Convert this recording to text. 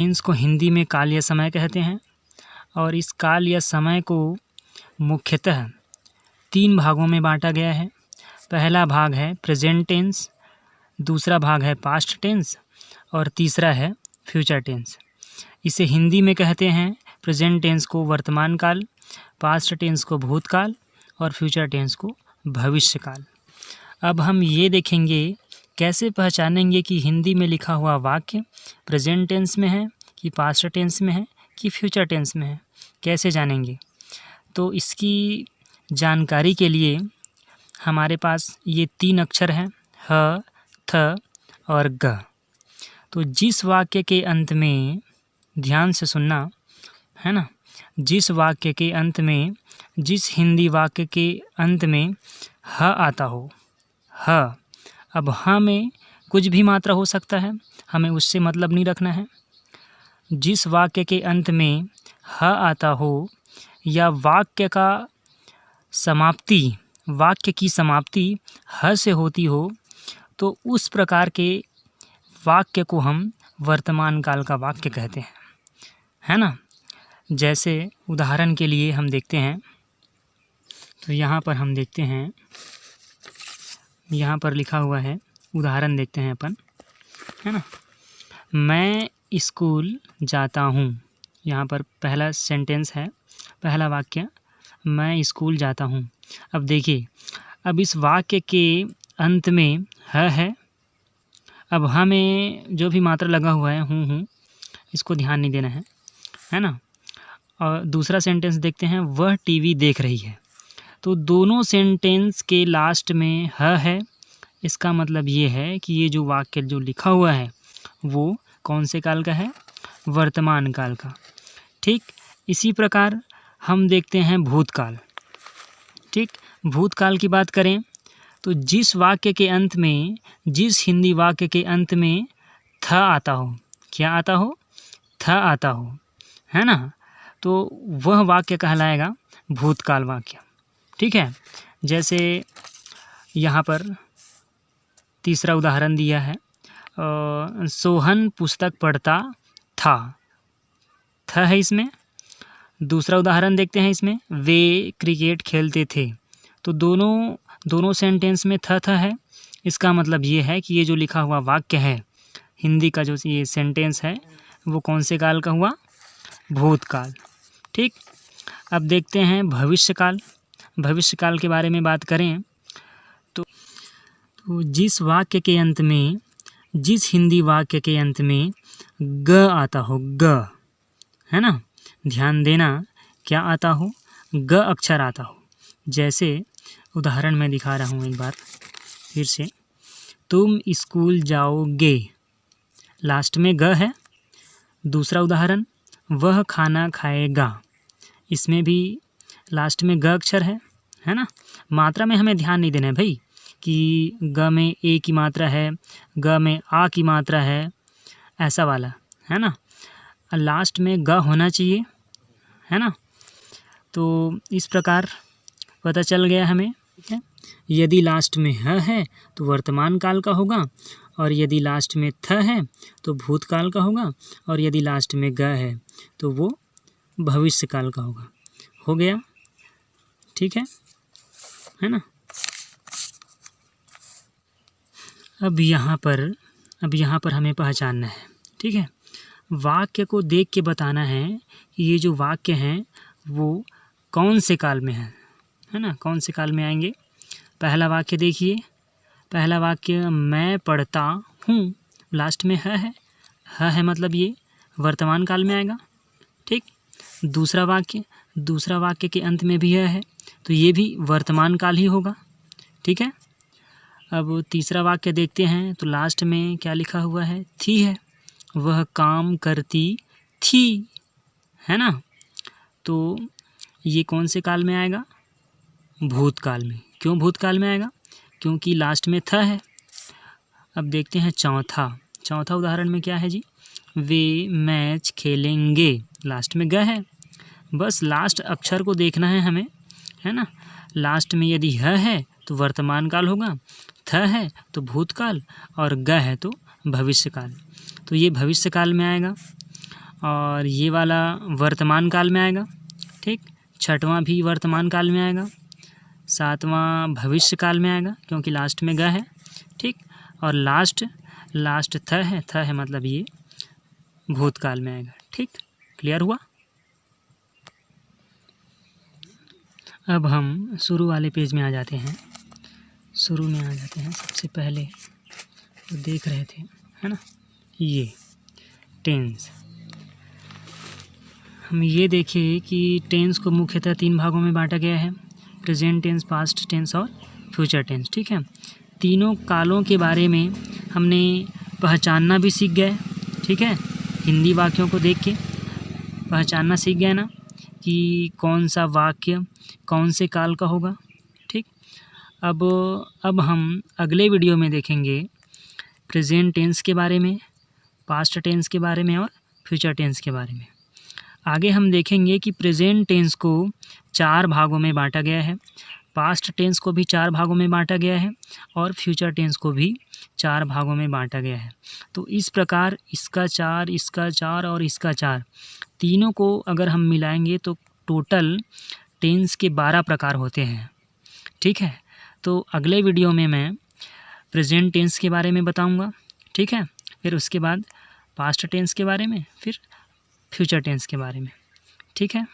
को हिंदी में काल या समय कहते हैं और इस काल या समय को मुख्यतः 3 भागों में बांटा गया है। पहला भाग है प्रेजेंट टेंस, दूसरा भाग है पास्ट टेंस और तीसरा है फ्यूचर टेंस। इसे हिंदी में कहते हैं प्रेजेंट टेंस को वर्तमान काल, पास्ट टेंस को भूतकाल और फ्यूचर टेंस को भविष्यकाल। अब हम ये देखेंगे कैसे पहचानेंगे कि हिंदी में लिखा हुआ वाक्य प्रेजेंट टेंस में है कि पास्ट टेंस में है कि फ्यूचर टेंस में है, कैसे जानेंगे। तो इसकी जानकारी के लिए हमारे पास ये 3 अक्षर हैं, ह, थ और ग। तो जिस वाक्य के अंत में, ध्यान से सुनना है ना, जिस वाक्य के अंत में, जिस हिंदी वाक्य के अंत में ह आता हो, ह, अब ह में कुछ भी मात्रा हो सकता है, हमें उससे मतलब नहीं रखना है। जिस वाक्य के अंत में ह आता हो या वाक्य की समाप्ति ह से होती हो, तो उस प्रकार के वाक्य को हम वर्तमान काल का वाक्य कहते हैं, है ना। जैसे उदाहरण के लिए हम देखते हैं, तो यहाँ पर हम देखते हैं, यहाँ पर लिखा हुआ है, उदाहरण देखते हैं अपन, है ना। मैं स्कूल जाता हूँ, यहाँ पर पहला सेंटेंस है, पहला वाक्य, मैं स्कूल जाता हूँ। अब देखिए, अब इस वाक्य के अंत में ह है। अब ह में जो भी मात्रा लगा हुआ है, हूँ, इसको ध्यान नहीं देना है ना। और दूसरा सेंटेंस देखते हैं, वह टीवी देख रही है। तो दोनों सेंटेंस के लास्ट में ह है। इसका मतलब ये है कि ये जो वाक्य जो लिखा हुआ है वो कौन से काल का है, वर्तमान काल का। ठीक, इसी प्रकार हम देखते हैं भूतकाल। ठीक, भूतकाल की बात करें तो जिस वाक्य के अंत में, जिस हिंदी वाक्य के अंत में थ आता हो, क्या आता हो, थ आता हो, है ना, तो वह वाक्य कहलाएगा भूतकाल वाक्य। ठीक है, जैसे यहाँ पर तीसरा उदाहरण दिया है, सोहन पुस्तक पढ़ता था, थ है इसमें। दूसरा उदाहरण देखते हैं, इसमें वे क्रिकेट खेलते थे। तो दोनों सेंटेंस में थ है। इसका मतलब ये है कि ये जो लिखा हुआ वाक्य है, हिंदी का जो ये सेंटेंस है, वो कौन से काल का हुआ, भूतकाल। ठीक, अब देखते हैं भविष्यकाल। भविष्यकाल के बारे में बात करें तो जिस वाक्य के अंत में, जिस हिंदी वाक्य के अंत में ग आता हो, ग, है ना, ध्यान देना, क्या आता हो, ग अक्षर आता हो। जैसे उदाहरण मैं दिखा रहा हूँ एक बार फिर से, तुम स्कूल जाओगे, लास्ट में ग है। दूसरा उदाहरण, वह खाना खाएगा, इसमें भी लास्ट में ग अक्षर है ना। मात्रा में हमें ध्यान नहीं देना है भाई कि ग में ए की मात्रा है, ग में आ की मात्रा है, ऐसा वाला, है ना। लास्ट में ग होना चाहिए, है ना। तो इस प्रकार पता चल गया हमें, ठीक है। यदि लास्ट में ह है तो वर्तमान काल का होगा, और यदि लास्ट में थ है तो भूतकाल का होगा, और यदि लास्ट में ग है तो वो भविष्य काल का होगा। हो गया, ठीक है ना। अब यहाँ पर हमें पहचानना है, ठीक है। वाक्य को देख के बताना है कि ये जो वाक्य हैं वो कौन से काल में है ना, कौन से काल में आएंगे। पहला वाक्य देखिए, पहला वाक्य मैं पढ़ता हूँ, लास्ट में है मतलब ये वर्तमान काल में आएगा। ठीक, दूसरा वाक्य के अंत में भी है, तो ये भी वर्तमान काल ही होगा। ठीक है, अब तीसरा वाक्य देखते हैं, तो लास्ट में क्या लिखा हुआ है, थी है, वह काम करती थी, है ना। तो ये कौन से काल में आएगा, भूतकाल में। क्यों भूतकाल में आएगा, क्योंकि लास्ट में थ है। अब देखते हैं चौथा उदाहरण में क्या है जी, वे मैच खेलेंगे, लास्ट में ग है। बस लास्ट अक्षर को देखना है हमें, है ना। लास्ट में यदि है तो वर्तमान काल होगा, थ है तो भूतकाल, और ग है तो भविष्यकाल। तो ये भविष्यकाल में आएगा। और ये वाला वर्तमान काल में आएगा, ठीक। छठवां भी वर्तमान काल में आएगा, सातवां भविष्य काल में आएगा क्योंकि लास्ट में ग है, ठीक। और लास्ट थ है मतलब ये भूतकाल में आएगा, ठीक। क्लियर हुआ। अब हम शुरू वाले पेज में आ जाते हैं। शुरू में आ जाते हैं। सबसे पहले तो देख रहे थे, है ना, ये टेंस। हम ये देखें कि टेंस को मुख्यतः 3 भागों में बांटा गया है, प्रेजेंट टेंस, पास्ट टेंस और फ्यूचर टेंस, ठीक है। तीनों कालों के बारे में हमने पहचानना भी सीख गए, ठीक है। हिंदी वाक्यों को देख के पहचानना सीख गए ना कि कौन सा वाक्य कौन से काल का होगा, ठीक। अब हम अगले वीडियो में देखेंगे प्रेजेंट टेंस के बारे में, पास्ट टेंस के बारे में और फ्यूचर टेंस के बारे में। आगे हम देखेंगे कि प्रेजेंट टेंस को 4 भागों में बांटा गया है, पास्ट टेंस को भी 4 भागों में बांटा गया है और फ्यूचर टेंस को भी 4 भागों में बांटा गया है। तो इस प्रकार इसका 4, इसका 4 और इसका 4, तीनों को अगर हम मिलाएंगे तो टोटल टेंस के 12 प्रकार होते हैं, ठीक है। तो अगले वीडियो में मैं प्रेजेंट टेंस के बारे में बताऊंगा, ठीक है। फिर उसके बाद पास्ट टेंस के बारे में, फिर फ्यूचर टेंस के बारे में, ठीक है।